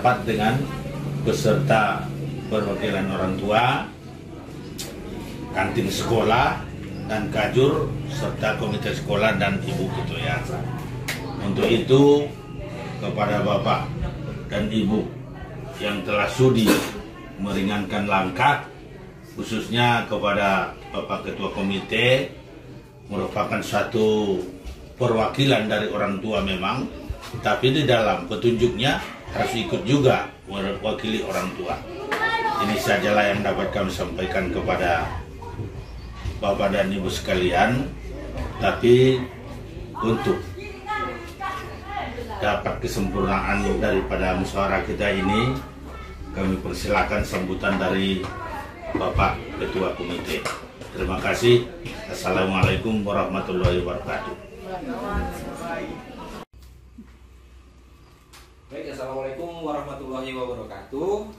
rapat dengan beserta perwakilan orang tua, kantin sekolah, dan kajur, serta komite sekolah dan ibu ketua yayasan. Untuk itu, kepada Bapak dan Ibu yang telah sudi meringankan langkah, khususnya kepada Bapak Ketua Komite, merupakan suatu perwakilan dari orang tua memang, tapi di dalam petunjuknya harus ikut juga mewakili orang tua. Ini sajalah yang dapat kami sampaikan kepada Bapak dan Ibu sekalian. Tapi untuk dapat kesempurnaan daripada musyawarah kita ini, kami persilakan sambutan dari Bapak Ketua Komite. Terima kasih. Assalamualaikum warahmatullahi wabarakatuh. Baik, assalamualaikum warahmatullahi wabarakatuh.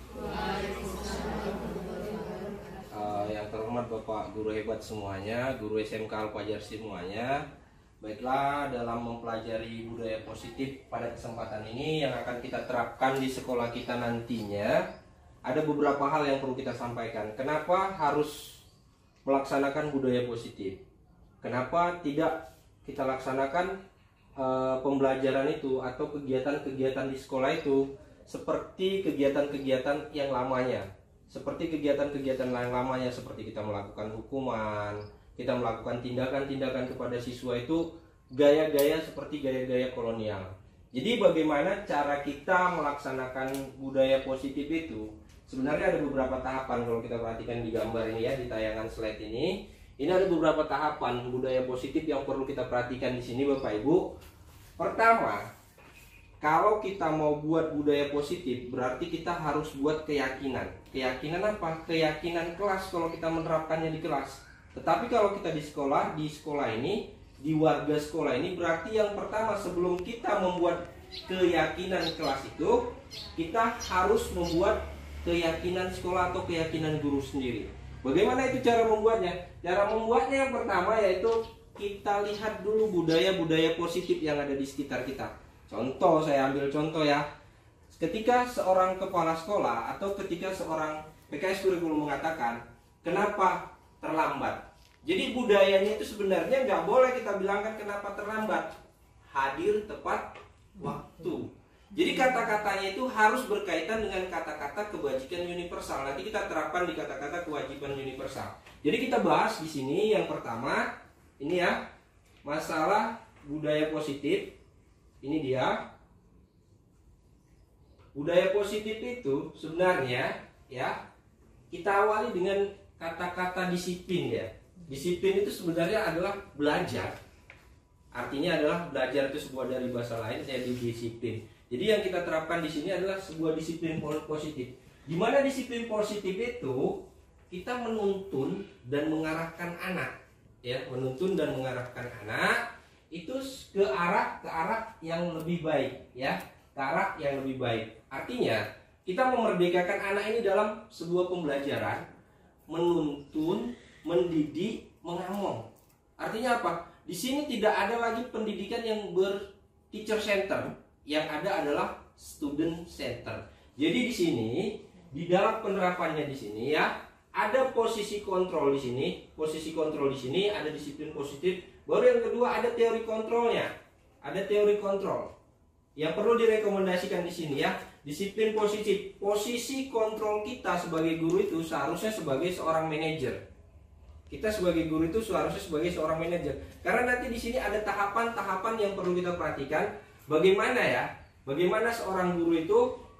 Yang terhormat Bapak guru hebat semuanya, guru SMK Al-Fajar semuanya. Baiklah, dalam mempelajari budaya positif pada kesempatan ini yang akan kita terapkan di sekolah kita nantinya, ada beberapa hal yang perlu kita sampaikan. Kenapa harus melaksanakan budaya positif? Kenapa tidak kita laksanakan pembelajaran itu atau kegiatan-kegiatan di sekolah itu seperti kegiatan-kegiatan yang lamanya? Seperti kegiatan-kegiatan yang lamanya, seperti kita melakukan hukuman, kita melakukan tindakan-tindakan kepada siswa itu gaya-gaya seperti gaya-gaya kolonial. Jadi bagaimana cara kita melaksanakan budaya positif itu? Sebenarnya ada beberapa tahapan kalau kita perhatikan di gambar ini ya, di tayangan slide ini. Ini ada beberapa tahapan budaya positif yang perlu kita perhatikan di sini Bapak Ibu. Pertama, kalau kita mau buat budaya positif, berarti kita harus buat keyakinan. Keyakinan apa? Keyakinan kelas kalau kita menerapkannya di kelas. Tetapi kalau kita di sekolah ini, di warga sekolah ini, berarti yang pertama sebelum kita membuat keyakinan kelas itu, kita harus membuat keyakinan sekolah atau keyakinan guru sendiri. Bagaimana itu cara membuatnya? Cara membuatnya yang pertama yaitu kita lihat dulu budaya-budaya positif yang ada di sekitar kita. Contoh, saya ambil contoh ya. Ketika seorang kepala sekolah atau ketika seorang PKS kurikulum mengatakan, kenapa terlambat? Jadi budayanya itu sebenarnya nggak boleh kita bilangkan kenapa terlambat. Hadir tepat waktu. Jadi kata-katanya itu harus berkaitan dengan kata-kata kebajikan universal. Nanti kita terapkan di kata-kata kewajiban universal. Jadi kita bahas di sini yang pertama, ini ya, masalah budaya positif. Ini dia. Budaya positif itu sebenarnya ya, kita awali dengan kata-kata disiplin ya. Disiplin itu sebenarnya adalah belajar. Artinya adalah belajar itu sebuah dari bahasa lain, jadi disiplin. Jadi yang kita terapkan di sini adalah sebuah disiplin positif. Di mana disiplin positif itu kita menuntun dan mengarahkan anak, ya, menuntun dan mengarahkan anak itu ke arah yang lebih baik, ya, ke arah yang lebih baik. Artinya kita memerdekakan anak ini dalam sebuah pembelajaran, menuntun, mendidik, mengamong. Artinya apa? Di sini tidak ada lagi pendidikan yang ber-teacher center, yang ada adalah student center. Jadi di sini, di dalam penerapannya di sini ya, ada posisi kontrol di sini, posisi kontrol di sini, ada disiplin positif. Baru yang kedua ada teori kontrolnya, ada teori kontrol. Yang perlu direkomendasikan di sini ya, disiplin positif. Posisi kontrol kita sebagai guru itu seharusnya sebagai seorang manajer. Kita sebagai guru itu seharusnya sebagai seorang manajer. Karena nanti di sini ada tahapan-tahapan yang perlu kita perhatikan. Bagaimana ya? Bagaimana seorang guru itu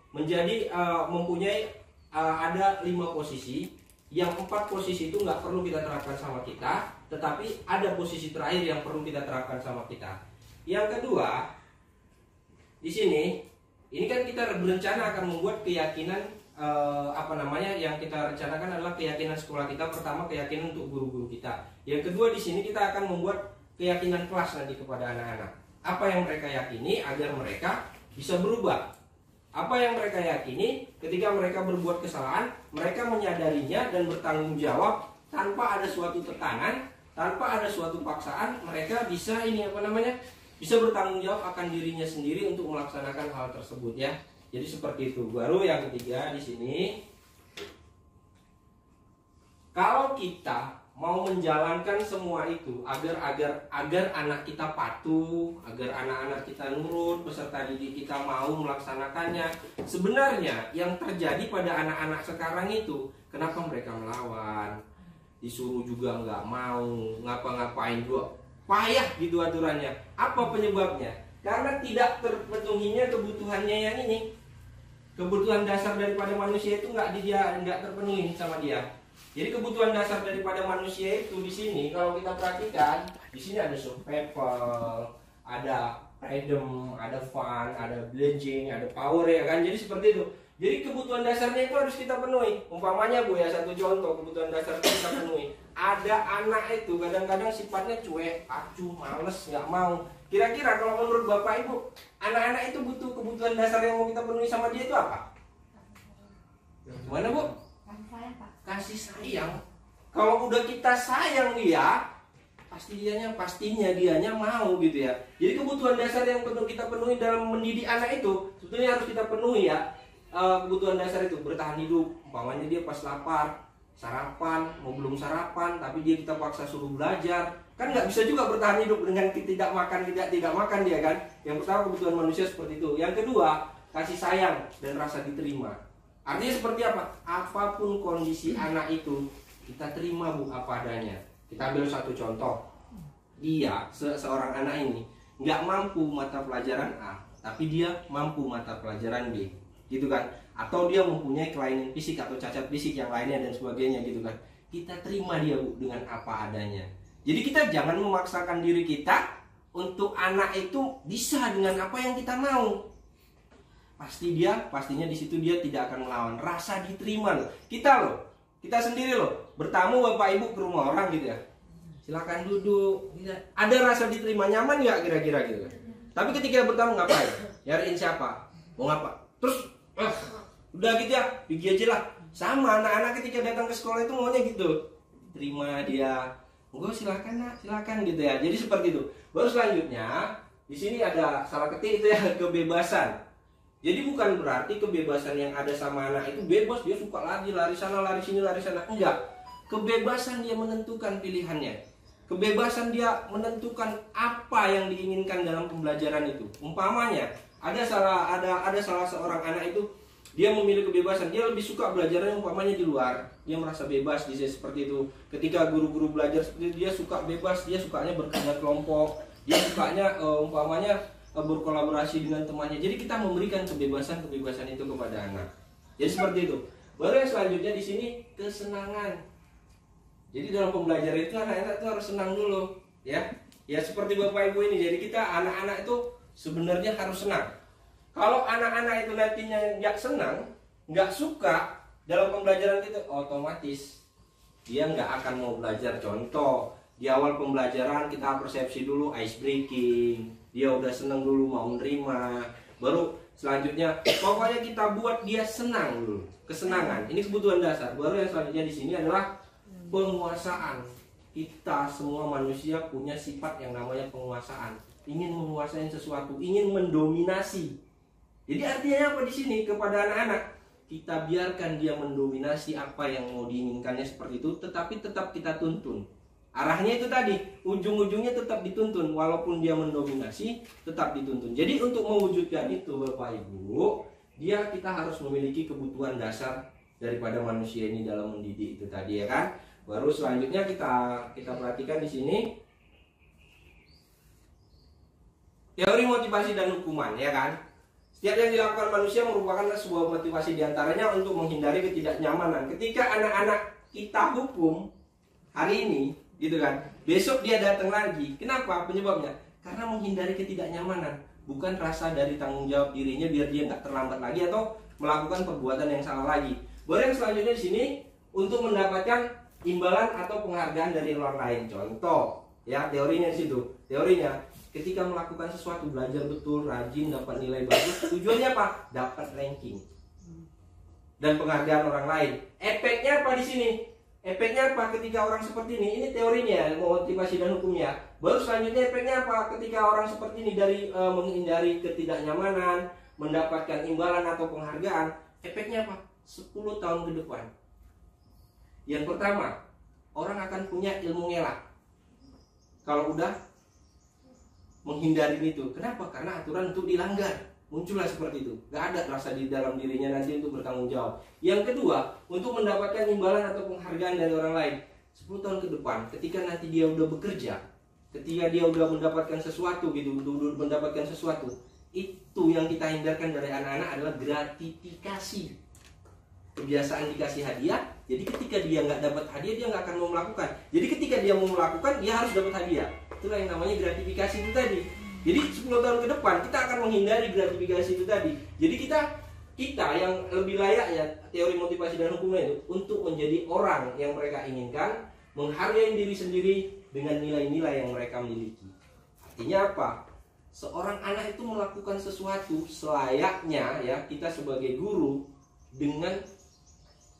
menjadi mempunyai ada 5 posisi. Yang 4 posisi itu nggak perlu kita terapkan sama kita, tetapi ada posisi terakhir yang perlu kita terapkan sama kita. Yang kedua, di sini, ini kan kita berencana akan membuat keyakinan yang kita rencanakan adalah keyakinan sekolah kita. Pertama, keyakinan untuk guru-guru kita. Yang kedua, di sini kita akan membuat keyakinan kelas nanti kepada anak-anak. Apa yang mereka yakini agar mereka bisa berubah. Apa yang mereka yakini ketika mereka berbuat kesalahan, mereka menyadarinya dan bertanggung jawab tanpa ada suatu tekanan, tanpa ada suatu paksaan. Mereka bisa bisa bertanggung jawab akan dirinya sendiri untuk melaksanakan hal tersebut ya. Jadi seperti itu. Baru yang ketiga di sini, kalau kita mau menjalankan semua itu agar anak kita patuh, agar anak-anak kita nurut, peserta didik kita mau melaksanakannya. Sebenarnya yang terjadi pada anak-anak sekarang itu, kenapa mereka melawan? Disuruh juga nggak mau, ngapa-ngapain juga payah gitu aturannya. Apa penyebabnya? Karena tidak terpenuhinya kebutuhannya yang ini. Kebutuhan dasar daripada manusia itu nggak terpenuhi sama dia. Jadi kebutuhan dasar daripada manusia itu di sini kalau kita perhatikan, di sini ada survival, ada freedom, ada fun, ada belonging, ada power ya kan. Jadi seperti itu. Jadi kebutuhan dasarnya itu harus kita penuhi. Umpamanya Bu ya, satu contoh kebutuhan dasar itu kita penuhi. Ada anak itu kadang-kadang sifatnya cuek, acuh, males, nggak mau. Kira-kira kalau menurut Bapak Ibu, anak-anak itu butuh kebutuhan dasar yang mau kita penuhi sama dia itu apa? Gimana Bu? Kasih sayang. Kalau udah kita sayang dia, pastinya dianya mau gitu ya. Jadi kebutuhan dasar yang perlu kita penuhi dalam mendidik anak itu sebetulnya harus kita penuhi ya. Kebutuhan dasar itu bertahan hidup. Umpamanya dia pas lapar, sarapan, mau belum sarapan, tapi kita paksa suruh belajar. Kan nggak bisa juga bertahan hidup dengan tidak makan dia kan. Yang pertama kebutuhan manusia seperti itu. Yang kedua, kasih sayang dan rasa diterima. Artinya seperti apa? Apapun kondisi anak itu, kita terima Bu apa adanya. Kita ambil satu contoh. Dia, seorang anak ini, nggak mampu mata pelajaran A, tapi dia mampu mata pelajaran B. Gitu kan? Atau dia mempunyai kelainan fisik atau cacat fisik yang lainnya dan sebagainya gitu kan. Kita terima dia Bu dengan apa adanya. Jadi kita jangan memaksakan diri kita untuk anak itu bisa dengan apa yang kita mau. Pastinya di situ dia tidak akan melawan. Rasa diterima loh. Kita sendiri loh, bertamu Bapak Ibu ke rumah orang gitu ya. Silakan duduk. Ada rasa diterima, nyaman nggak kira-kira gitu? Tapi ketika bertamu ngapain? Nyariin siapa? Mau ngapa? Terus udah gitu ya, pergi aja lah. Sama anak-anak ketika datang ke sekolah itu maunya gitu. Terima dia. Enggak, silakan nak, silakan gitu ya. Jadi seperti itu. Baru selanjutnya di sini ada salah ketik itu ya, kebebasan. Jadi bukan berarti kebebasan yang ada sama anak itu bebas, dia suka lari sana, lari sini, lari sana. Enggak. Kebebasan dia menentukan pilihannya. Kebebasan dia menentukan apa yang diinginkan dalam pembelajaran itu. Umpamanya, ada salah seorang anak itu dia memilih kebebasan, dia lebih suka belajarnya umpamanya di luar. Dia merasa bebas seperti itu. Ketika guru-guru belajar seperti itu, dia suka bebas, dia sukanya berkerja kelompok, dia sukanya umpamanya berkolaborasi dengan temannya. Jadi kita memberikan kebebasan itu kepada anak. Jadi seperti itu. Baru yang selanjutnya di sini kesenangan. Jadi dalam pembelajaran itu anak-anak itu harus senang dulu, ya. Ya seperti Bapak Ibu ini. Jadi kita anak-anak itu sebenarnya harus senang. Kalau anak-anak itu nantinya nggak senang, nggak suka dalam pembelajaran itu, otomatis dia nggak akan mau belajar. Contoh, di awal pembelajaran kita persepsi dulu ice breaking. Dia udah senang dulu mau menerima. Baru selanjutnya pokoknya kita buat dia senang dulu. Kesenangan. Ini kebutuhan dasar. Baru yang selanjutnya di sini adalah penguasaan. Kita semua manusia punya sifat yang namanya penguasaan. Ingin menguasai sesuatu, ingin mendominasi. Jadi artinya apa di sini kepada anak-anak? Kita biarkan dia mendominasi apa yang mau diinginkannya seperti itu, tetapi tetap kita tuntun. Arahnya itu tadi, ujung-ujungnya tetap dituntun, walaupun dia mendominasi, tetap dituntun. Jadi untuk mewujudkan itu Bapak Ibu, kita harus memiliki kebutuhan dasar daripada manusia ini dalam mendidik itu tadi ya kan. Baru selanjutnya kita perhatikan di sini teori motivasi dan hukuman ya kan. Setiap yang dilakukan manusia merupakan sebuah motivasi diantaranya untuk menghindari ketidaknyamanan. Ketika anak-anak kita hukum hari ini gitu kan, besok dia datang lagi. Kenapa? Penyebabnya karena menghindari ketidaknyamanan, bukan rasa dari tanggung jawab dirinya biar dia nggak terlambat lagi atau melakukan perbuatan yang salah lagi. Baru yang selanjutnya di sini untuk mendapatkan imbalan atau penghargaan dari orang lain. Contoh ya, teorinya di situ. Teorinya ketika melakukan sesuatu, belajar betul, rajin, dapat nilai bagus, tujuannya apa? Dapat ranking dan penghargaan orang lain. Efeknya apa di sini? Efeknya apa ketika orang seperti ini? Ini teorinya, motivasi dan hukumnya. Baru selanjutnya efeknya apa ketika orang seperti ini dari menghindari ketidaknyamanan, mendapatkan imbalan atau penghargaan, efeknya apa? 10 tahun ke depan. Yang pertama, orang akan punya ilmu ngelak. Kalau udah menghindari itu. Kenapa? Karena aturan untuk dilanggar. Muncullah seperti itu. Gak ada rasa di dalam dirinya nanti untuk bertanggung jawab. Yang kedua, untuk mendapatkan imbalan atau penghargaan dari orang lain. 10 tahun ke depan, ketika nanti dia udah bekerja, ketika dia udah mendapatkan sesuatu gitu, udah mendapatkan sesuatu, itu yang kita hindarkan dari anak-anak adalah gratifikasi. Kebiasaan dikasih hadiah, jadi ketika dia nggak dapat hadiah, dia nggak akan mau melakukan. Jadi ketika dia mau melakukan, dia harus dapat hadiah. Itulah yang namanya gratifikasi itu tadi. Jadi 10 tahun ke depan kita akan menghindari gratifikasi itu tadi. Jadi kita yang lebih layak ya, teori motivasi dan hukumnya itu, untuk menjadi orang yang mereka inginkan, menghargai diri sendiri dengan nilai-nilai yang mereka miliki. Artinya apa? Seorang anak itu melakukan sesuatu selayaknya ya, kita sebagai guru dengan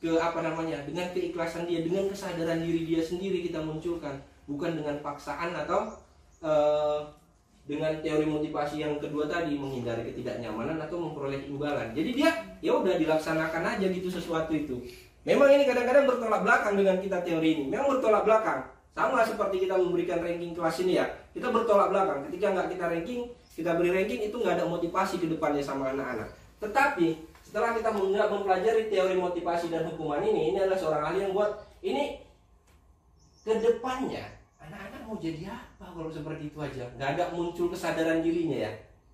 dengan keikhlasan dia, dengan kesadaran diri dia sendiri kita munculkan, bukan dengan paksaan atau dengan teori motivasi yang kedua tadi, menghindari ketidaknyamanan atau memperoleh imbalan. Jadi dia ya udah dilaksanakan aja gitu sesuatu itu. Memang ini kadang-kadang bertolak belakang dengan kita teori ini. Memang bertolak belakang. Sama seperti kita memberikan ranking kelas ini ya. Kita bertolak belakang. Ketika nggak kita ranking, kita beri ranking, itu nggak ada motivasi ke depannya sama anak-anak. Tetapi setelah kita mempelajari teori motivasi dan hukuman ini adalah seorang ahli yang buat ini ke depannya anak-anak mau jadi apa kalau seperti itu aja. Nggak ada muncul kesadaran dirinya ya.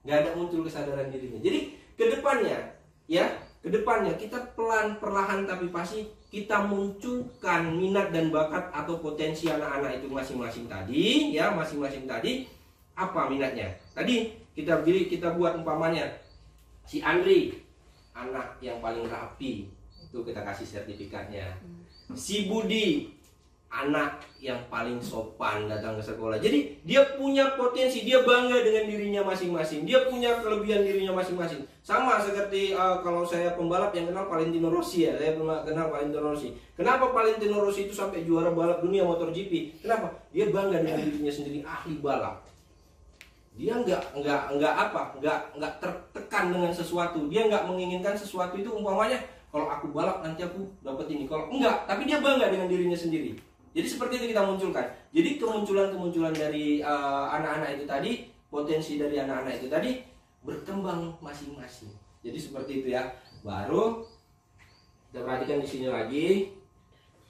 Nggak ada muncul kesadaran dirinya. Jadi ke depannya ya, ke depannya kita perlahan tapi pasti kita munculkan minat dan bakat atau potensi anak-anak itu masing-masing tadi ya, masing-masing tadi apa minatnya. Tadi kita buat umpamanya si Andri anak yang paling rapi, itu kita kasih sertifikatnya. Si Budi anak yang paling sopan datang ke sekolah. Jadi dia punya potensi, dia bangga dengan dirinya masing-masing, dia punya kelebihan dirinya masing-masing. Sama seperti kalau saya pembalap yang kenal Valentino Rossi ya, saya pernah kenal Valentino Rossi. Kenapa Valentino Rossi itu sampai juara balap dunia MotoGP? Kenapa? Dia bangga dengan dirinya sendiri, ahli balap. Dia nggak tertekan dengan sesuatu. Dia nggak menginginkan sesuatu itu umpamanya kalau aku balap nanti aku dapat ini. Kalau enggak, tapi dia bangga dengan dirinya sendiri. Jadi seperti itu kita munculkan. Jadi kemunculan dari anak-anak itu tadi, potensi dari anak-anak itu tadi berkembang masing-masing. Jadi seperti itu ya. Baru kita perhatikan di sini lagi.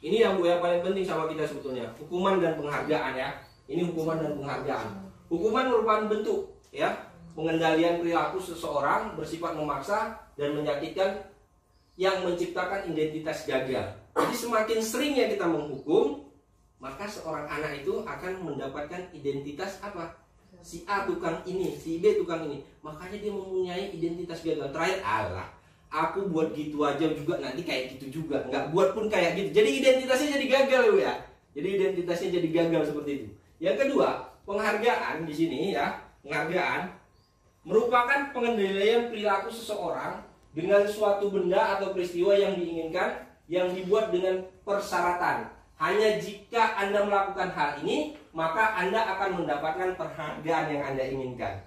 Ini yang paling penting sama kita sebetulnya, hukuman dan penghargaan ya. Ini hukuman dan penghargaan. Hukuman merupakan bentuk ya pengendalian perilaku seseorang bersifat memaksa dan menyakitkan yang menciptakan identitas gagal. Jadi semakin seringnya kita menghukum, maka seorang anak itu akan mendapatkan identitas apa? Si A tukang ini, si B tukang ini. Makanya dia mempunyai identitas gagal. Terakhir, Allah, aku buat gitu aja juga nanti kayak gitu juga. Nggak buat pun kayak gitu. Jadi identitasnya jadi gagal ya. Jadi identitasnya jadi gagal seperti itu. Yang kedua, penghargaan di sini ya, penghargaan merupakan pengendalian perilaku seseorang dengan suatu benda atau peristiwa yang diinginkan yang dibuat dengan persyaratan. Hanya jika Anda melakukan hal ini, maka Anda akan mendapatkan penghargaan yang Anda inginkan.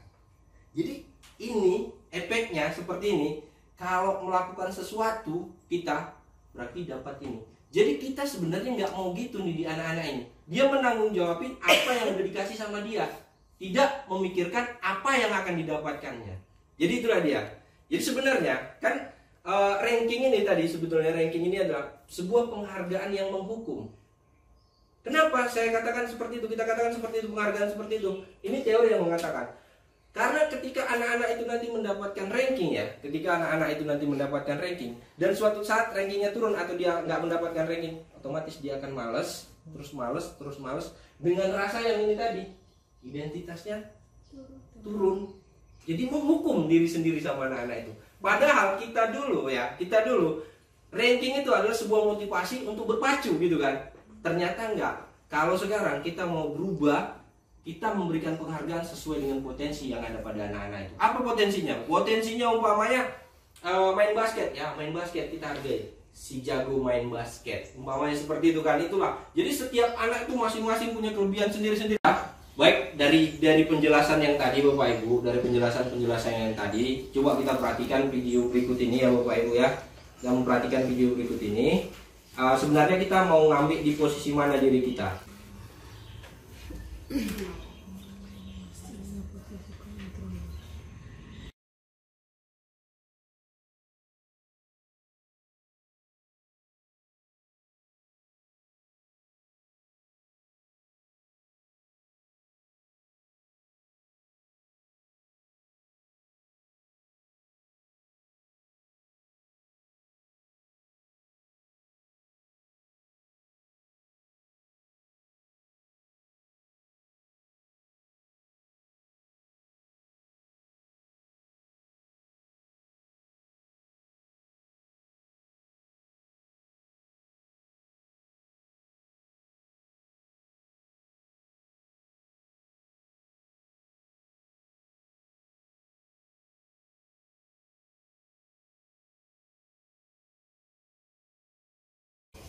Jadi ini efeknya seperti ini. Kalau melakukan sesuatu kita berarti dapat ini. Jadi kita sebenarnya nggak mau gitu nih di anak-anak ini. Dia menanggung jawabin apa yang udah dikasih sama dia, tidak memikirkan apa yang akan didapatkannya. Jadi itulah dia. Jadi sebenarnya kan ranking ini tadi, sebetulnya ranking ini adalah sebuah penghargaan yang menghukum. Kenapa saya katakan seperti itu? Kita katakan seperti itu, penghargaan seperti itu. Ini teori yang mengatakan, karena ketika anak-anak itu nanti mendapatkan ranking ya, ketika anak-anak itu nanti mendapatkan ranking, dan suatu saat rankingnya turun atau dia nggak mendapatkan ranking, otomatis dia akan males, terus males, dengan rasa yang ini tadi, identitasnya turun. Jadi menghukum diri sendiri sama anak-anak itu. Padahal kita dulu ranking itu adalah sebuah motivasi untuk berpacu gitu kan. Ternyata enggak. Kalau sekarang kita mau berubah, kita memberikan penghargaan sesuai dengan potensi yang ada pada anak-anak itu. Apa potensinya? Potensinya umpamanya main basket ya, main basket kita hargai. Si jago main basket, umpamanya seperti itu kan, itulah. Jadi setiap anak itu masing-masing punya kelebihan sendiri-sendiri. Baik, dari penjelasan yang tadi Bapak Ibu, dari penjelasan yang tadi, coba kita perhatikan video berikut ini ya Bapak Ibu ya. Kita memperhatikan video berikut ini. Sebenarnya kita mau ngambil di posisi mana diri kita?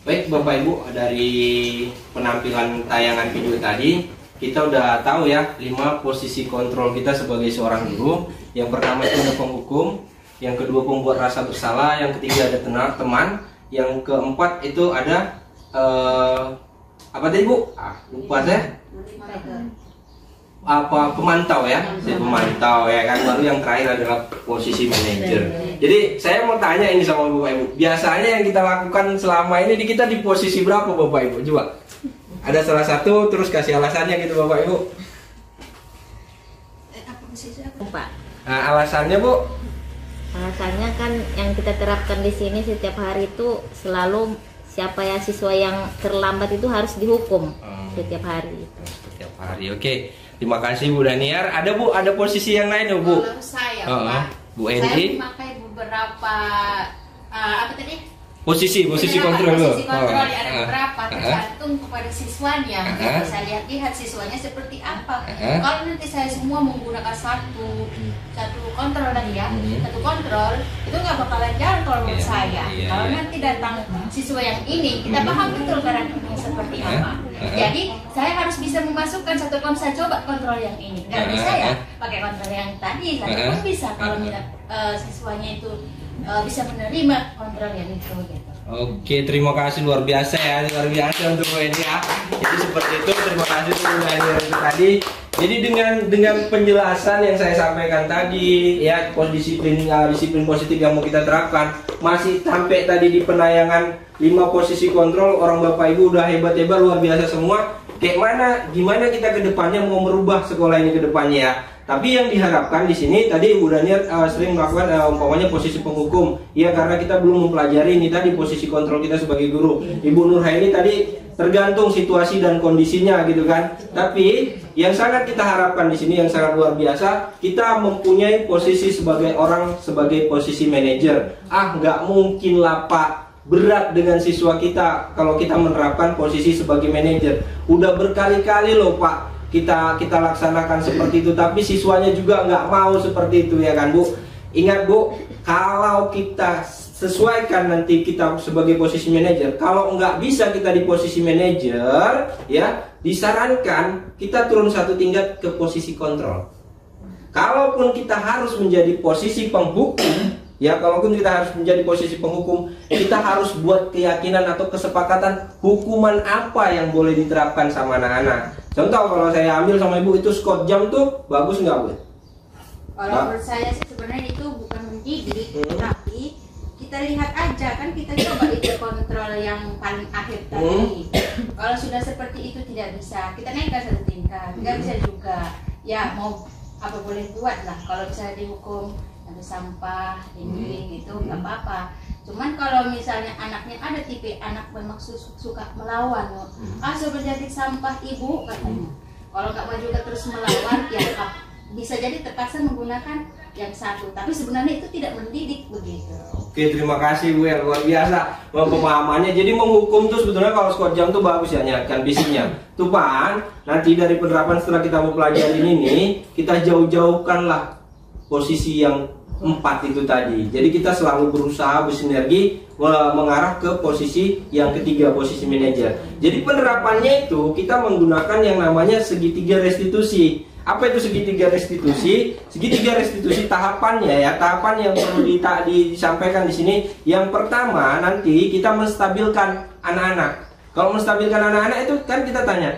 Baik Bapak Ibu, dari penampilan tayangan video tadi kita udah tahu ya 5 posisi kontrol kita sebagai seorang guru. Yang pertama itu ada penghukum, yang kedua pembuat rasa bersalah, yang ketiga ada teman, yang keempat itu ada apa tadi Bu? Lupa saya. Pemantau ya, pemantau ya kan. Baru yang terakhir adalah posisi manajer. Jadi saya mau tanya ini sama Bapak Ibu, biasanya yang kita lakukan selama ini kita di posisi berapa Bapak Ibu? Coba ada salah satu, terus kasih alasannya gitu Bapak Ibu. Apa posisi aku Pak? Nah, alasannya Bu? Alasannya kan yang kita terapkan di sini setiap hari itu selalu siapa ya siswa yang terlambat itu harus dihukum setiap hari. Setiap hari, oke. Terima kasih Bu Daniar. Ada Bu, ada posisi yang lain ya Bu? Kalau saya Pak, Bu saya Endi. memakai beberapa apa tadi? Posisi kontrol Bu. Posisi kontrol ya, ada beberapa tergantung kepada siswanya. Gitu. Saya lihat siswanya seperti apa. Kalau nanti saya semua menggunakan satu kontrol tadi ya, satu kontrol itu nggak bakalan jalan kalau menurut saya. Kalau nanti datang siswa yang ini, kita paham betul karakternya seperti apa. Jadi saya harus bisa memasukkan satu saya coba kontrol yang ini. Nggak bisa ya pakai kontrol yang tadi, satu pun bisa kalau siswanya itu bisa menerima kontrol yang itu gitu. Oke, terima kasih luar biasa ya, luar biasa untuk Bu Endi ya. Jadi seperti itu, terima kasih untuk Bu Endi tadi. Jadi dengan penjelasan yang saya sampaikan tadi ya, disiplin positif yang mau kita terapkan, masih sampai tadi di penayangan 5 posisi kontrol, orang Bapak Ibu udah hebat-hebat luar biasa semua. Gimana kita ke depannya mau merubah sekolah ini ke depannya ya. Tapi yang diharapkan di sini tadi Ibu Daniar sering melakukan umpamanya posisi penghukum. Ya karena kita belum mempelajari ini tadi posisi kontrol kita sebagai guru. Ibu Nurhaini tadi tergantung situasi dan kondisinya gitu kan. Tapi yang sangat kita harapkan di sini yang sangat luar biasa, kita mempunyai posisi sebagai posisi manajer. Nggak mungkin lah Pak, berat dengan siswa kita kalau kita menerapkan posisi sebagai manajer. Udah berkali-kali loh Pak kita laksanakan seperti itu, tapi siswanya juga nggak mau seperti itu ya kan Bu. Ingat Bu, kalau kita sesuaikan nanti kita sebagai posisi manajer, kalau nggak bisa kita di posisi manajer ya, disarankan kita turun satu tingkat ke posisi kontrol. Kalaupun kita harus menjadi posisi penghukum ya, kalaupun kita harus menjadi posisi penghukum, kita harus buat keyakinan atau kesepakatan hukuman apa yang boleh diterapkan sama anak-anak. Contoh kalau saya ambil sama Ibu itu skot jam tuh bagus nggak Bu? Kalau menurut saya sih sebenarnya itu bukan mendidik, tapi kita lihat aja kan, kita coba itu kontrol yang paling akhir tadi. Kalau sudah seperti itu tidak bisa, kita naikkan satu tingkat. Nggak bisa juga. Ya mau apa boleh buat lah. Kalau misalnya dihukum ada sampah, dinding itu nggak apa-apa. Cuman kalau misalnya anaknya ada tipe anak memang suka melawan, seperti sampah ibu katanya. Kalau nggak mau juga terus melawan, ya bisa jadi terpaksa menggunakan yang satu. Tapi sebenarnya itu tidak mendidik begitu. Oke, terima kasih Bu, luar biasa pemahamannya. Jadi menghukum tuh sebetulnya kalau skor jam tuh bagus ya, nyakan bisinya. Tuh Pak, nanti dari penerapan setelah kita mempelajari ini, kita jauh-jauhkan lah posisi yang 4 itu tadi. Jadi kita selalu berusaha bersinergi mengarah ke posisi yang ketiga, posisi manajer. Jadi penerapannya itu kita menggunakan yang namanya segitiga restitusi. Apa itu segitiga restitusi? Segitiga restitusi tahapannya ya, tahapan yang perlu disampaikan di sini. Yang pertama nanti kita menstabilkan anak-anak. Kalau menstabilkan anak-anak itu kan kita tanya,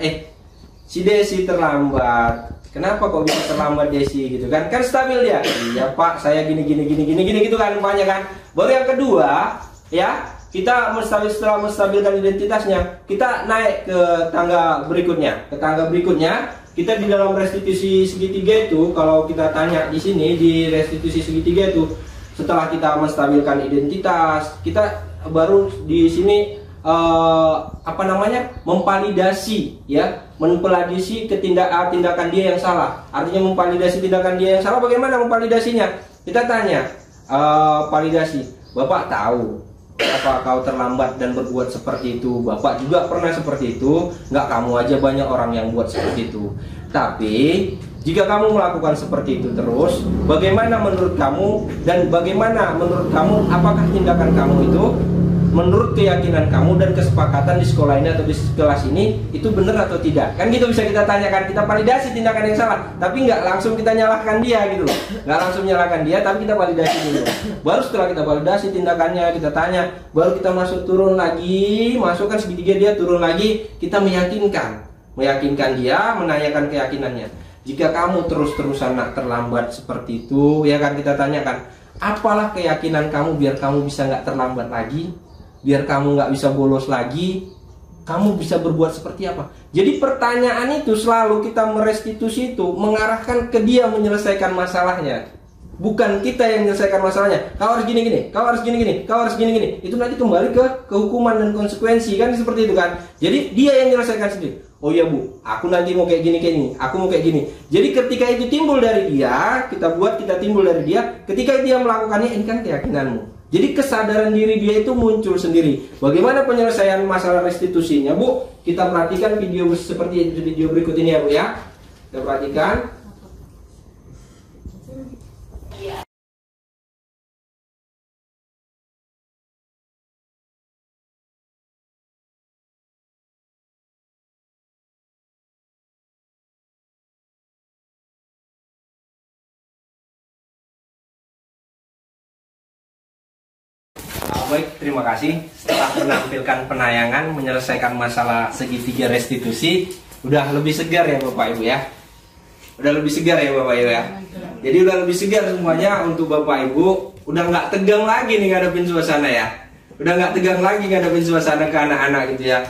si Desi terlambat. Kenapa kok bisa terlambat Desi gitu kan? Kan stabil dia. Iya Pak, saya gini gitu kan banyak kan. Baru yang kedua ya, kita setelah menstabilkan identitasnya, kita naik ke tangga berikutnya. Ke tangga berikutnya, kita di dalam restitusi segitiga itu, kalau kita tanya di sini di restitusi segitiga itu, setelah kita menstabilkan identitas, kita baru di sini memvalidasi ya, memvalidasi tindakan dia yang salah. Artinya memvalidasi tindakan dia yang salah. Bagaimana memvalidasinya? Kita tanya, validasi, Bapak tahu apa kau terlambat dan berbuat seperti itu? Bapak juga pernah seperti itu. Nggak kamu aja, banyak orang yang buat seperti itu. Tapi jika kamu melakukan seperti itu terus, bagaimana menurut kamu? Dan bagaimana menurut kamu, apakah tindakan kamu itu menurut keyakinan kamu dan kesepakatan di sekolah ini atau di kelas ini itu benar atau tidak? Kan gitu bisa kita tanyakan, kita validasi tindakan yang salah, tapi nggak langsung kita nyalahkan dia gitu loh, nggak langsung nyalahkan dia, tapi kita validasi dulu. Baru setelah kita validasi tindakannya, kita tanya, baru kita turun lagi, masukkan segitiga dia, turun lagi, kita meyakinkan dia, menanyakan keyakinannya. Jika kamu terus-terusan terlambat seperti itu, ya kan kita tanyakan, apalah keyakinan kamu biar kamu bisa nggak terlambat lagi? Biar kamu nggak bisa bolos lagi, kamu bisa berbuat seperti apa? Jadi pertanyaan itu selalu kita merestitusi itu mengarahkan ke dia menyelesaikan masalahnya, bukan kita yang menyelesaikan masalahnya. Kau harus gini-gini, kau harus gini-gini, kau harus gini-gini. Itu nanti kembali ke hukuman dan konsekuensi kan, seperti itu kan. Jadi dia yang menyelesaikan sendiri. Oh ya Bu, aku nanti mau kayak gini, aku mau kayak gini. Jadi ketika itu timbul dari dia, kita timbul dari dia. Ketika dia melakukannya, ini kan keyakinanmu. Jadi kesadaran diri dia itu muncul sendiri. Bagaimana penyelesaian masalah restitusinya, Bu? Kita perhatikan video seperti video berikut ini ya, Bu ya. Kita perhatikan. Baik, terima kasih. Setelah menampilkan penayangan menyelesaikan masalah segitiga restitusi, udah lebih segar ya Bapak Ibu ya. Udah lebih segar ya Bapak Ibu ya. Jadi udah lebih segar semuanya untuk Bapak Ibu. Udah nggak tegang lagi nih ngadepin suasana ya. Udah nggak tegang lagi ngadepin suasana ke anak-anak gitu ya.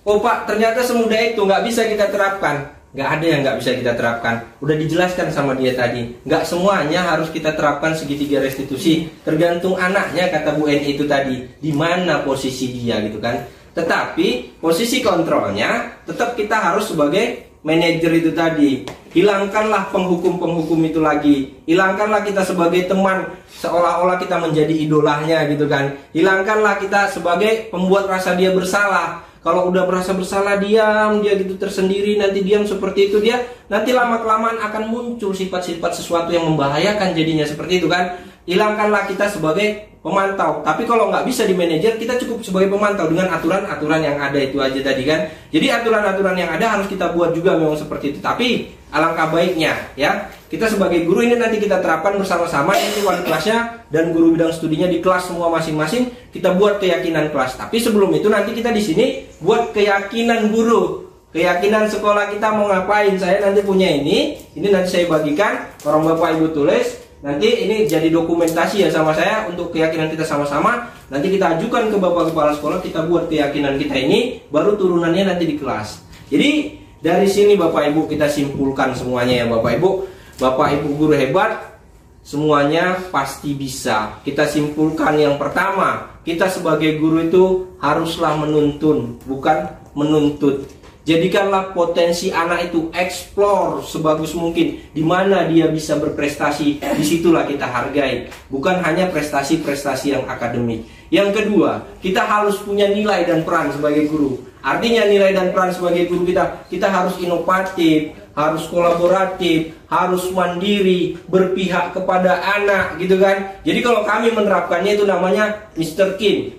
Oh Pak, ternyata semudah itu nggak bisa kita terapkan. Nggak ada yang nggak bisa kita terapkan. Udah dijelaskan sama dia tadi. Nggak semuanya harus kita terapkan segitiga restitusi. Tergantung anaknya, kata Bu Eni itu tadi. Di mana posisi dia gitu kan. Tetapi posisi kontrolnya tetap kita harus sebagai manajer itu tadi. Hilangkanlah penghukum-penghukum itu lagi. Hilangkanlah kita sebagai teman seolah-olah kita menjadi idolanya gitu kan. Hilangkanlah kita sebagai pembuat rasa dia bersalah. Kalau udah merasa bersalah diam, dia gitu tersendiri, nanti diam seperti itu, dia nanti lama-kelamaan akan muncul sifat-sifat sesuatu yang membahayakan jadinya seperti itu kan. Hilangkanlah kita sebagai pemantau. Tapi kalau nggak bisa di manajer, kita cukup sebagai pemantau dengan aturan-aturan yang ada itu aja tadi kan. Jadi aturan-aturan yang ada harus kita buat juga memang seperti itu. Tapi alangkah baiknya ya, kita sebagai guru ini nanti kita terapkan bersama-sama, ini wali kelasnya dan guru bidang studinya di kelas semua masing-masing, kita buat keyakinan kelas. Tapi sebelum itu nanti kita di sini buat keyakinan guru, keyakinan sekolah kita mau ngapain. Saya nanti punya ini nanti saya bagikan, orang Bapak Ibu tulis. Nanti ini jadi dokumentasi ya sama saya untuk keyakinan kita sama-sama. Nanti kita ajukan ke Bapak Kepala Sekolah, kita buat keyakinan kita ini, baru turunannya nanti di kelas. Jadi dari sini Bapak Ibu kita simpulkan semuanya ya Bapak Ibu. Bapak Ibu guru hebat, semuanya pasti bisa. Kita simpulkan yang pertama, kita sebagai guru itu haruslah menuntun, bukan menuntut. Jadikanlah potensi anak itu explore sebagus mungkin. Di mana dia bisa berprestasi, disitulah kita hargai. Bukan hanya prestasi-prestasi yang akademik. Yang kedua, kita harus punya nilai dan peran sebagai guru. Artinya nilai dan peran sebagai guru kita harus inovatif, harus kolaboratif, harus mandiri, berpihak kepada anak gitu kan. Jadi kalau kami menerapkannya itu namanya Mr. Kim.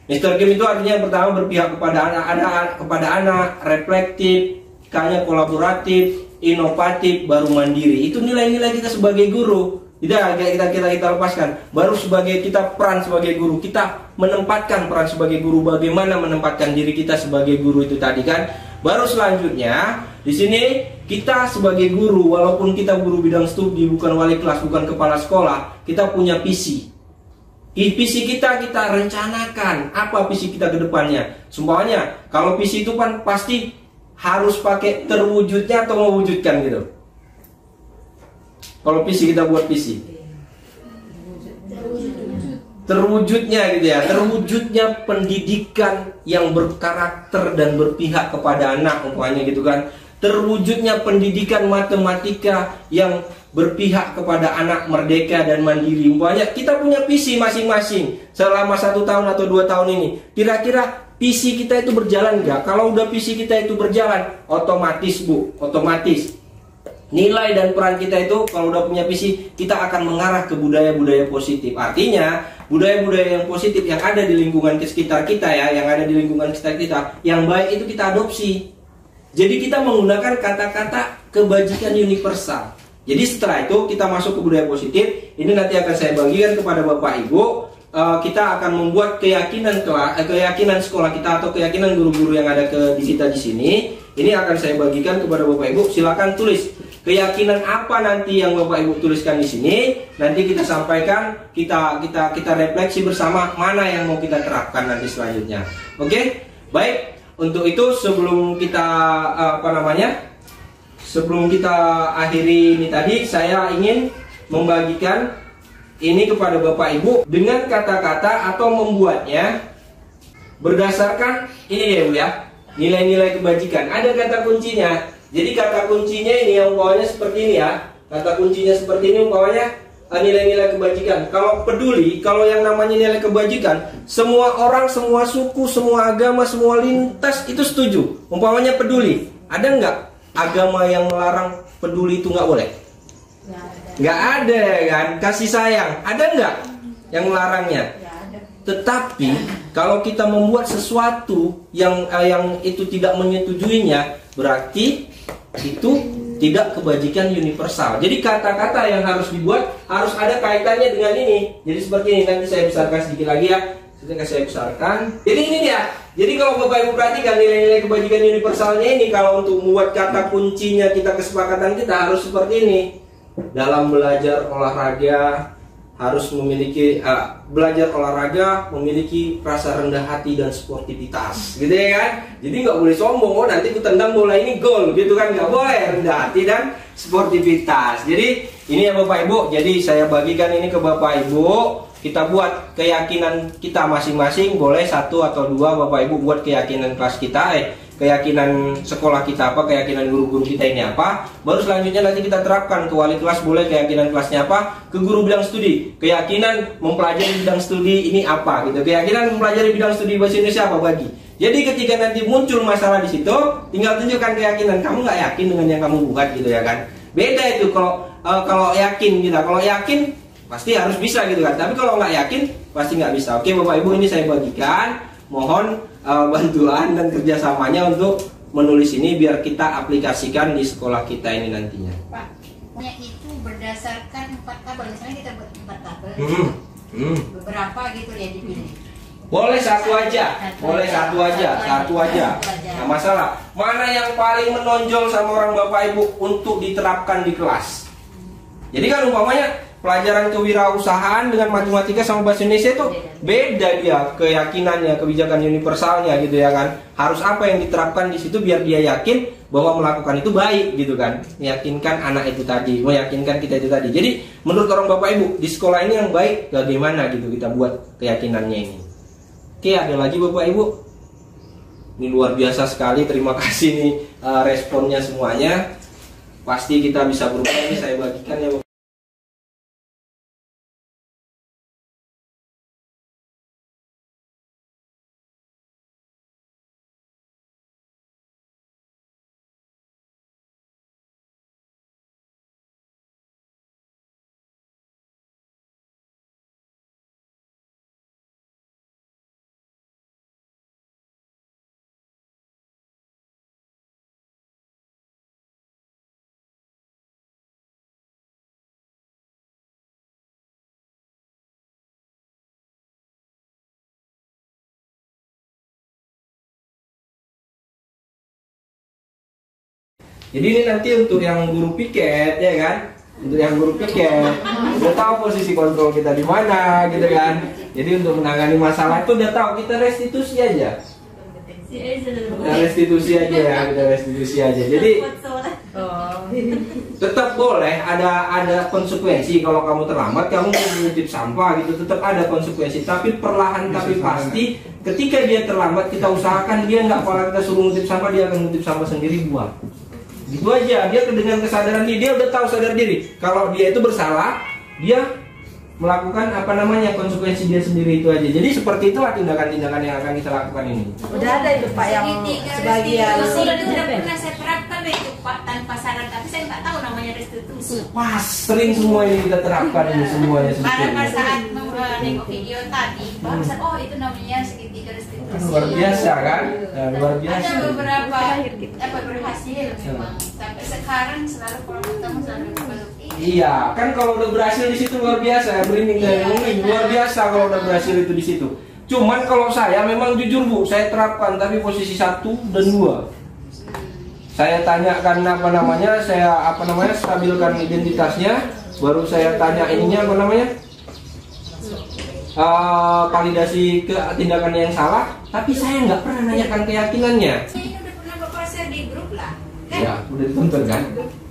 Mr. Kim itu artinya yang pertama berpihak kepada anak, reflektif, kayaknya kolaboratif, inovatif, baru mandiri. Itu nilai-nilai kita sebagai guru. Tidak kita lepaskan. Baru sebagai kita peran sebagai guru, kita menempatkan peran sebagai guru, bagaimana menempatkan diri kita sebagai guru itu tadi kan. Baru selanjutnya di sini kita sebagai guru, walaupun kita guru bidang studi, bukan wali kelas, bukan kepala sekolah, kita punya visi. Visi kita rencanakan apa visi kita ke depannya. Semuanya kalau visi itu kan pasti harus pakai terwujudnya atau mewujudkan gitu. Kalau visi kita buat visi terwujudnya gitu ya, terwujudnya pendidikan yang berkarakter dan berpihak kepada anak umpamanya gitu kan, terwujudnya pendidikan matematika yang berpihak kepada anak, merdeka dan mandiri umpamanya. Kita punya visi masing-masing selama 1 tahun atau 2 tahun ini. Kira-kira visi kita itu berjalan nggak? Kalau udah visi kita itu berjalan, otomatis otomatis nilai dan peran kita itu kalau udah punya visi, kita akan mengarah ke budaya-budaya positif. Artinya budaya-budaya yang positif yang ada di lingkungan sekitar kita ya, yang ada di lingkungan sekitar kita, yang baik itu kita adopsi. Jadi kita menggunakan kata-kata kebajikan universal. Jadi setelah itu kita masuk ke budaya positif. Ini nanti akan saya bagikan kepada Bapak Ibu. Kita akan membuat keyakinan sekolah kita atau keyakinan guru-guru yang ada di kita di sini. Ini akan saya bagikan kepada Bapak Ibu. Silakan tulis keyakinan apa nanti yang Bapak Ibu tuliskan di sini. Nanti kita sampaikan, kita refleksi bersama mana yang mau kita terapkan nanti selanjutnya. Oke, baik. Untuk itu sebelum kita sebelum kita akhiri ini tadi, saya ingin membagikan ini kepada Bapak Ibu dengan kata-kata atau membuatnya berdasarkan ini ya Bu ya, nilai-nilai kebajikan. Ada kata kuncinya. Jadi kata kuncinya ini yang umpamanya seperti ini ya. Kata kuncinya seperti ini umpamanya nilai-nilai kebajikan. Kalau peduli, kalau yang namanya nilai kebajikan, semua orang, semua suku, semua agama, semua lintas itu setuju. Umpamanya peduli. Ada nggak agama yang melarang peduli itu nggak boleh? Nggak ada kan. Kasih sayang, ada nggak yang melarangnya? Tetapi kalau kita membuat sesuatu yang itu tidak menyetujuinya, berarti itu tidak kebajikan universal. Jadi kata-kata yang harus dibuat harus ada kaitannya dengan ini. Jadi seperti ini, nanti saya besarkan sedikit lagi ya. Saya besarkan. Jadi ini dia. Jadi kalau Bapak Ibu perhatikan nilai-nilai kebajikan universalnya ini, kalau untuk membuat kata kuncinya kesepakatan kita harus seperti ini. Dalam belajar olahraga harus memiliki belajar olahraga memiliki rasa rendah hati dan sportivitas, gitu ya kan? Jadi nggak boleh sombong, oh nanti ku tendang bola ini gol, gitu kan? Nggak boleh, rendah hati dan sportivitas. Jadi ini ya Bapak Ibu. Jadi saya bagikan ini ke Bapak Ibu. Kita buat keyakinan kita masing-masing, boleh 1 atau 2 Bapak Ibu buat keyakinan kelas kita, keyakinan sekolah kita apa, keyakinan guru-guru kita ini apa. Baru selanjutnya nanti kita terapkan ke wali kelas, boleh keyakinan kelasnya apa, ke guru bidang studi, keyakinan mempelajari bidang studi ini apa gitu, keyakinan mempelajari bidang studi bahasa Indonesia apa bagi. Jadi ketika nanti muncul masalah di situ, tinggal tunjukkan keyakinan kamu nggak yakin dengan yang kamu buat gitu ya kan. Beda itu kalau yakin gitu. Kalau yakin pasti harus bisa gitu kan. Tapi kalau nggak yakin pasti nggak bisa. Oke Bapak Ibu, ini saya bagikan. Mohon bantuan dan kerjasamanya untuk menulis ini biar kita aplikasikan di sekolah kita ini nantinya. Pak, itu berdasarkan 4 tabel. Misalnya kita buat 4 tabel. Beberapa gitu ya dipilih. Boleh satu aja, boleh satu aja. Nggak masalah. Mana yang paling menonjol sama orang Bapak Ibu untuk diterapkan di kelas? Jadi kan umpamanya pelajaran kewirausahaan dengan matematika sama bahasa Indonesia itu beda dia keyakinannya, kebijakan universalnya gitu ya kan. Harus apa yang diterapkan di situ biar dia yakin bahwa melakukan itu baik gitu kan. Meyakinkan anak itu tadi, meyakinkan kita itu tadi. Jadi menurut orang Bapak Ibu di sekolah ini yang baik bagaimana gitu kita buat keyakinannya ini. Oke, ada lagi Bapak Ibu. Ini luar biasa sekali, terima kasih nih responnya semuanya. Pasti kita bisa berubah, ini saya bagikan ya Bapak. Jadi ini nanti untuk yang guru piket ya kan, untuk yang guru piket udah tahu posisi kontrol kita di mana gitu kan. Jadi untuk menangani masalah itu udah tahu, kita restitusi aja. Kita restitusi aja ya, kita restitusi aja. Jadi tetap boleh ada konsekuensi kalau kamu terlambat, kamu mengutip sampah gitu, tetap ada konsekuensi. Tapi perlahan tapi pasti, ketika dia terlambat kita usahakan dia nggak, kalau kita suruh ngutip sampah dia akan ngutip sampah sendiri buang. Gitu aja, dia dengan kesadaran dia udah tahu sadar diri. Kalau dia itu bersalah, dia melakukan konsekuensi dia sendiri itu aja. Jadi seperti itulah tindakan-tindakan yang akan kita lakukan ini. Udah ada itu Pak yang sebagian. Sudah pernah saya terapkan itu Pak tanpa saran, tapi saya nggak tahu namanya restitusi. Wah, sering semua ini kita terapkan ini semuanya. Pada saat nengok video tadi, baru saya, oh itu namanya segitiga restitusi. Luar biasa kan? Nah, luar biasa. Ada beberapa dapat berhasil memang. Sampai sekarang selalu kalau ketemu selalu berpeluang. Iya, kan kalau udah berhasil di situ luar biasa, merinding dan merinding, luar biasa kalau udah berhasil itu di situ. Cuman kalau saya memang jujur Bu, saya terapkan tapi posisi 1 dan 2. Saya tanyakan saya stabilkan identitasnya, baru saya tanya ininya validasi ke tindakan yang salah, tapi saya nggak pernah nanyakan keyakinannya. Ini udah pernah Bapak share di grup lah. Kan? Ya, udah ditonton kan?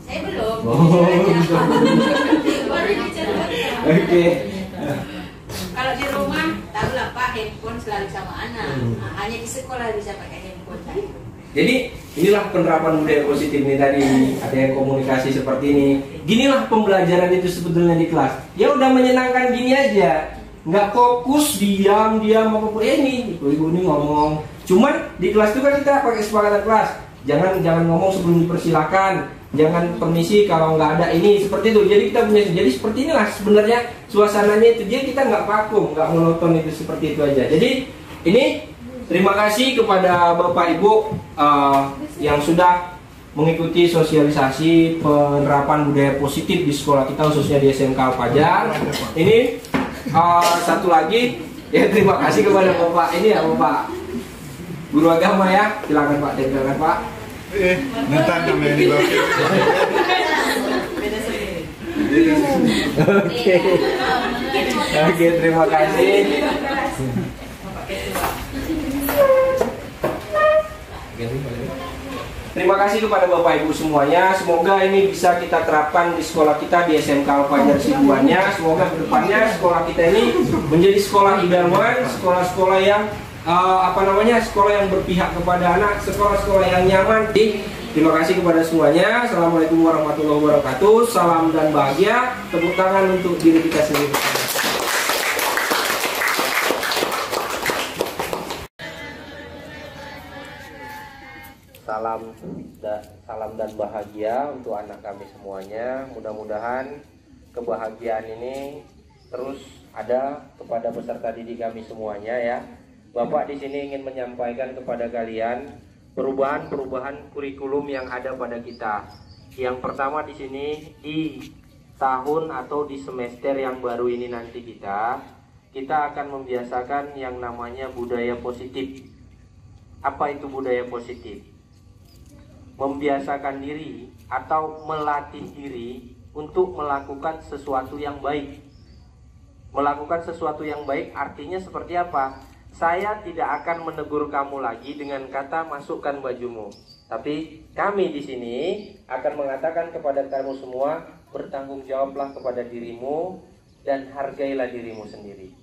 Saya belum. Oh, Baru dicatat. Oke. Kalau di rumah, tahulah Pak, handphone selalu sama anak. Nah, hanya di sekolah bisa pakai handphone. Jadi inilah penerapan budaya positif ini tadi, ada yang komunikasi seperti ini. Ginilah pembelajaran itu sebetulnya di kelas. Ya udah menyenangkan gini aja, nggak fokus diam apapun. Ini ibu ini ngomong. Cuman di kelas itu kan kita pakai kesepakatan kelas. Jangan ngomong sebelum dipersilakan. Jangan permisi kalau nggak ada ini, seperti itu. Jadi kita punya, jadi seperti inilah sebenarnya suasananya itu. Jadi kita nggak vakum, nggak monoton itu, seperti itu aja. Jadi ini terima kasih kepada Bapak Ibu yang sudah mengikuti sosialisasi penerapan budaya positif di sekolah kita, khususnya di SMK Al-Fajar. Ini satu lagi ya, terima kasih kepada Bapak ini ya, Bapak Guru Agama ya. Silakan Pak, silakan Pak. Nanti kami Oke, terima kasih. Terima kasih kepada Bapak Ibu semuanya. Semoga ini bisa kita terapkan di sekolah kita di SMK Al-Fajar Sibuannya. Semoga kedepannya sekolah kita ini menjadi sekolah idaman, sekolah-sekolah yang sekolah yang berpihak kepada anak, sekolah-sekolah yang nyaman. Terima kasih kepada semuanya. Assalamualaikum warahmatullahi wabarakatuh. Salam dan bahagia. Tepuk tangan untuk diri kita sendiri. Salam dan bahagia untuk anak kami semuanya. Mudah-mudahan kebahagiaan ini terus ada kepada peserta didik kami semuanya ya. Bapak di sini ingin menyampaikan kepada kalian perubahan-perubahan kurikulum yang ada pada kita. Yang pertama di sini, di tahun atau di semester yang baru ini nanti kita akan membiasakan yang namanya budaya positif. Apa itu budaya positif? Membiasakan diri atau melatih diri untuk melakukan sesuatu yang baik. Melakukan sesuatu yang baik artinya seperti apa? Saya tidak akan menegur kamu lagi dengan kata masukkan bajumu. Tapi kami di sini akan mengatakan kepada kamu semua, bertanggung jawablah kepada dirimu dan hargailah dirimu sendiri.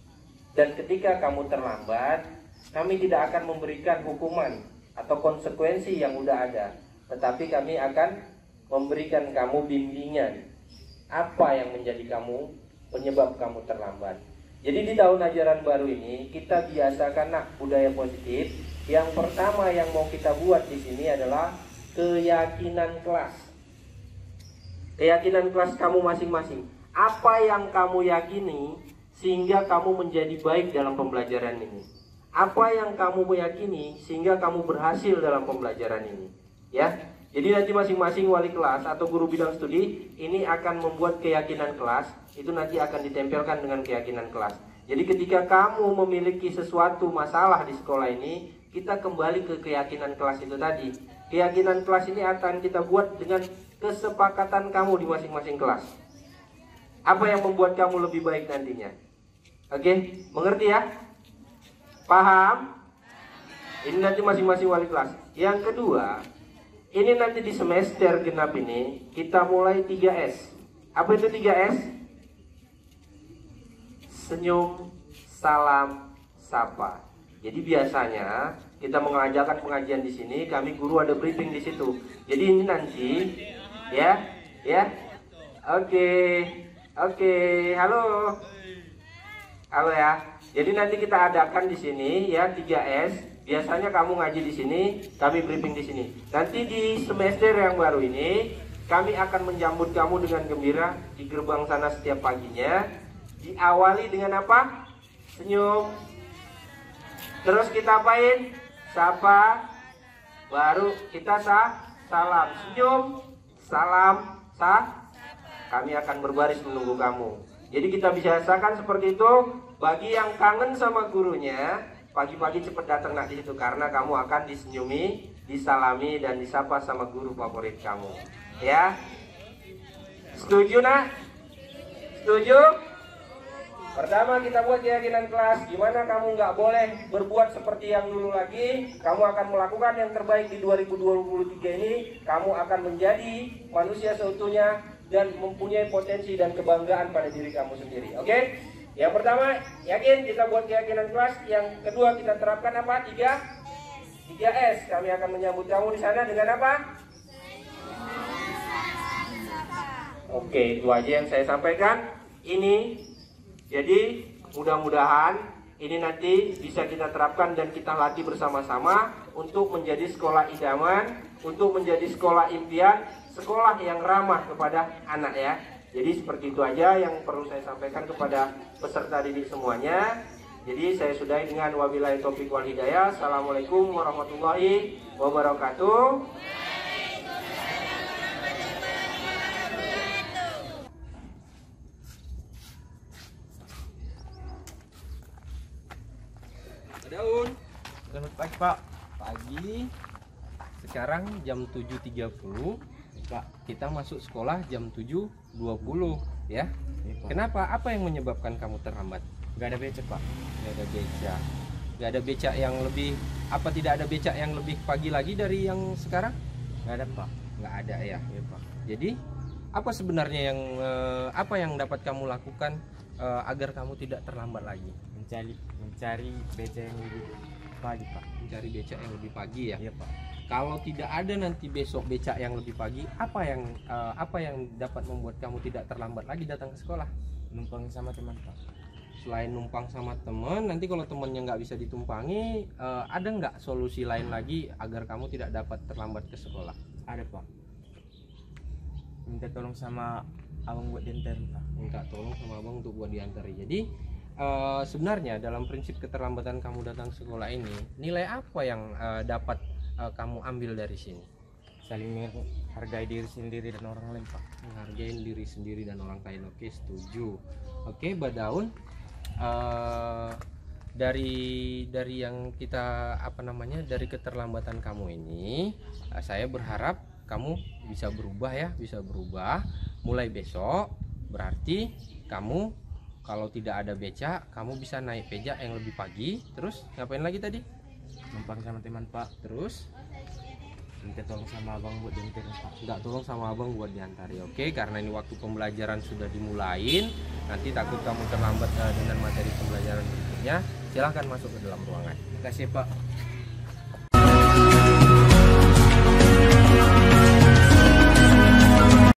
Dan ketika kamu terlambat, kami tidak akan memberikan hukuman atau konsekuensi yang udah ada, tetapi kami akan memberikan kamu bimbingan apa yang menjadi kamu penyebab kamu terlambat. Jadi di tahun ajaran baru ini kita biasakan budaya positif. Yang pertama yang mau kita buat di sini adalah keyakinan kelas. Keyakinan kelas kamu masing-masing. Apa yang kamu yakini sehingga kamu menjadi baik dalam pembelajaran ini? Apa yang kamu yakini sehingga kamu berhasil dalam pembelajaran ini? Ya. Jadi nanti masing-masing wali kelas atau guru bidang studi ini akan membuat keyakinan kelas, itu nanti akan ditempelkan dengan keyakinan kelas. Jadi ketika kamu memiliki sesuatu masalah di sekolah ini, kita kembali ke keyakinan kelas itu tadi. keyakinan kelas ini akan kita buat dengan kesepakatan kamu di masing-masing kelas. Apa yang membuat kamu lebih baik nantinya? Oke, mengerti ya? Paham? Ini nanti masing-masing wali kelas. Yang kedua, ini nanti di semester genap ini kita mulai 3S. Apa itu 3S? Senyum, salam, sapa. Jadi biasanya kita mengajarkan pengajian di sini, kami guru ada briefing di situ. Jadi ini nanti, ya. Oke, halo ya. Jadi nanti kita adakan di sini ya 3S. Biasanya kamu ngaji di sini, kami briefing di sini. Nanti di semester yang baru ini, kami akan menjemput kamu dengan gembira di gerbang sana setiap paginya. Diawali dengan apa? Senyum. Terus kita apain? Sapa. Baru kita salam. Senyum, salam, kami akan berbaris menunggu kamu. Jadi kita biasakan seperti itu. Bagi yang kangen sama gurunya, pagi-pagi cepat datang nak di situ karena kamu akan disenyumi, disalami dan disapa sama guru favorit kamu. Ya. Setuju nak? Setuju? Pertama kita buat keyakinan kelas. Gimana kamu nggak boleh berbuat seperti yang dulu lagi. Kamu akan melakukan yang terbaik di 2023 ini. Kamu akan menjadi manusia seutuhnya dan mempunyai potensi dan kebanggaan pada diri kamu sendiri. Oke? Yang pertama, yakin kita buat keyakinan kelas. Yang kedua kita terapkan apa? 3S. Kami akan menyambut kamu di sana dengan apa? Oke, itu aja yang saya sampaikan. Ini jadi mudah-mudahan ini nanti bisa kita terapkan dan kita latih bersama-sama untuk menjadi sekolah idaman, untuk menjadi sekolah impian, sekolah yang ramah kepada anak ya. Jadi seperti itu aja yang perlu saya sampaikan kepada peserta didik semuanya. Jadi saya sudahi dengan wabillahi taufiq wal hidayah. Assalamualaikum warahmatullahi wabarakatuh. Daun. Selamat pagi Pak. Pagi. Sekarang jam 7.30. Pak, kita masuk sekolah jam 7.20 ya. Kenapa? Apa yang menyebabkan kamu terlambat? Gak ada becak Pak. Gak ada becak. Gak ada becak yang lebih. Apa tidak ada becak yang lebih pagi lagi dari yang sekarang? Gak ada Pak. Gak ada ya. Iya Pak. Jadi apa sebenarnya yang apa yang dapat kamu lakukan agar kamu tidak terlambat lagi? Mencari becak yang lebih pagi Pak. Mencari becak yang lebih pagi ya. Iya Pak. Kalau tidak ada nanti besok becak yang lebih pagi, apa yang dapat membuat kamu tidak terlambat lagi datang ke sekolah? Numpang sama teman Pak. Selain numpang sama teman, nanti kalau temannya nggak bisa ditumpangi, ada nggak solusi lain lagi agar kamu tidak dapat terlambat ke sekolah? Ada Pak. Minta tolong sama abang buat diantarin Pak. Minta tolong sama abang untuk buat diantari. Jadi sebenarnya dalam prinsip keterlambatan kamu datang ke sekolah ini, nilai apa yang dapat kamu ambil dari sini? Saling menghargai diri sendiri dan orang lain Pak. Menghargai diri sendiri dan orang lain. Oke, setuju. Oke, Badaun, dari yang kita dari keterlambatan kamu ini, saya berharap kamu bisa berubah ya, bisa berubah. Mulai besok berarti kamu kalau tidak ada becak, kamu bisa naik becak yang lebih pagi. Terus ngapain lagi tadi? Numpang sama teman Pak. Terus minta tolong sama abang buat diantarin Pak. nggak tolong sama abang buat diantari. Oke, karena ini waktu pembelajaran sudah dimulain, nanti takut kamu terlambat dengan materi pembelajaran berikutnya. Silahkan masuk ke dalam ruangan. Terima kasih Pak.